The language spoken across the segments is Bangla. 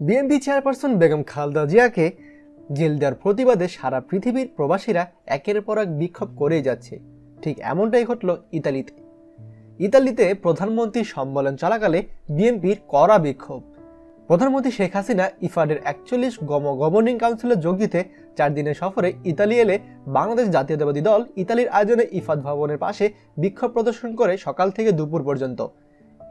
বিএনপি চেয়ারপারসন বেগম খালেদা জিয়াকে জেল দেওয়ার প্রতিবাদে সারা পৃথিবীর প্রবাসীরা একের পর এক বিক্ষোভ করেই যাচ্ছে। ঠিক এমনটাই ঘটল ইতালিতে। ইতালিতে প্রধানমন্ত্রী সম্মেলন চলাকালে বিএনপির কড়া বিক্ষোভ। প্রধানমন্ত্রী শেখ হাসিনা ইফাডের 41 গভর্নিং কাউন্সিলে যোগ দিতে 4 দিনের সফরে ইতালি এলে বাংলাদেশ জাতীয়তাবাদী দল ইতালির আয়োজনে ইফাদ ভবনের পাশে বিক্ষোভ প্রদর্শন করে সকাল থেকে দুপুর পর্যন্ত।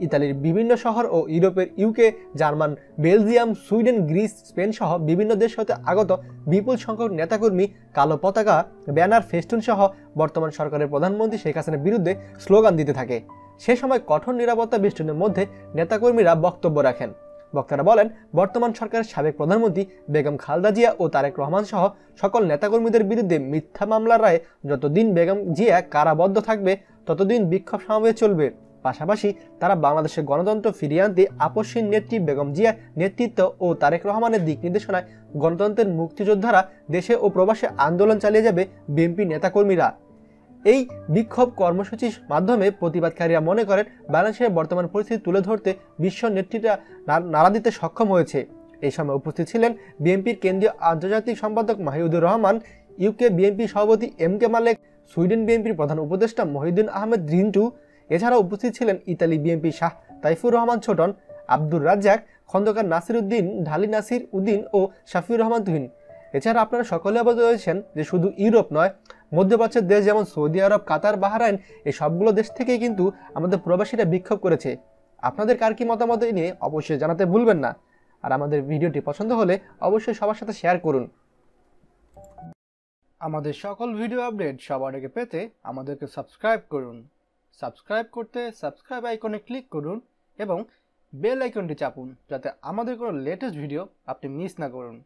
ইতালির বিভিন্ন শহর ও ইউরোপের UK, German, Belgium, Sweden, Greece, Spain সহ বিভিন্ন দেশ হতে আগত বিপুল সংখ্যক নেতাকর্মী কালো পতাকা, ব্যানার, ফেস্টুন সহ বর্তমান সরকারের প্রধানমন্ত্রী শেখ হাসিনার বিরুদ্ধে স্লোগান দিতে থাকে। সে সময় কঠোর নিরাপত্তা বেষ্টনীর মধ্যে নেতাকর্মীরা বক্তব্য রাখেন। বক্তারা বলেন, বর্তমান সরকারের সাবেক প্রধানমন্ত্রী বেগম খালেদা জিয়া ও তারেক রহমান সহ সকল নেতাকর্মীদের বিরুদ্ধে মিথ্যা মামলার রায়ে যতদিন বেগম জিয়া কারাবদ্ধ থাকবে ততদিন বিক্ষোভ সমাবেশ চলবে। পাশাপাশি তারা বাংলাদেশের গণতন্ত্র ফিরিয়ে আনতে আপসহীন নেত্রী বেগম জিয়া নেতৃত্ব ও তারেক রহমানের দিক নির্দেশনায় গণতন্ত্রের মুক্তিযোদ্ধারা দেশে ও প্রবাসে আন্দোলন চালিয়ে যাবে বিএনপি নেতাকর্মীরা। এই বিক্ষোভ কর্মসূচির মাধ্যমে প্রতিবাদকারীরা মনে করেন বাংলাদেশের বর্তমান পরিস্থিতি তুলে ধরতে বিশ্ব নেতৃত্বরা নাড়া দিতে সক্ষম হয়েছে। এই সময় উপস্থিত ছিলেন বিএনপির কেন্দ্রীয় আন্তর্জাতিক সম্পাদক মাহিউদুর রহমান, ইউকে বিএনপি সভাপতি এম.কে মালেক, সুইডেন বিএনপির প্রধান উপদেষ্টা মহিউদ্দিন আহমেদ রিন্টু। এছাড়াও উপস্থিত ছিলেন ইতালি বিএনপি শাহ তাইফুর রহমান ছোটন, আব্দুর রাজ্জাক, খন্দকার নাসির উদ্দিন, ঢালি নাসির উদ্দিন ও শাফিউর রহমান তুহিন। এছাড়া আপনারা সকলে অবগত রয়েছেন যে শুধু ইউরোপ নয়, মধ্যপ্রাচ্যের দেশ যেমন সৌদি আরব, কাতার, বাহরাইন এই সবগুলো দেশ থেকেই কিন্তু আমাদের প্রবাসীরা বিক্ষোভ করেছে। আপনাদের কার কি মতামত নিয়ে অবশ্যই জানাতে ভুলবেন না। আর আমাদের ভিডিওটি পছন্দ হলে অবশ্যই সবার সাথে শেয়ার করুন। আমাদের সকল ভিডিও আপডেট সবার আগে পেতে আমাদেরকে সাবস্ক্রাইব করুন। সাবস্ক্রাইব করতে সাবস্ক্রাইব আইকনে ক্লিক করুন এবং বেল আইকনটি চাপুন যাতে আমাদের কোনো লেটেস্ট ভিডিও আপনি মিস না করুন।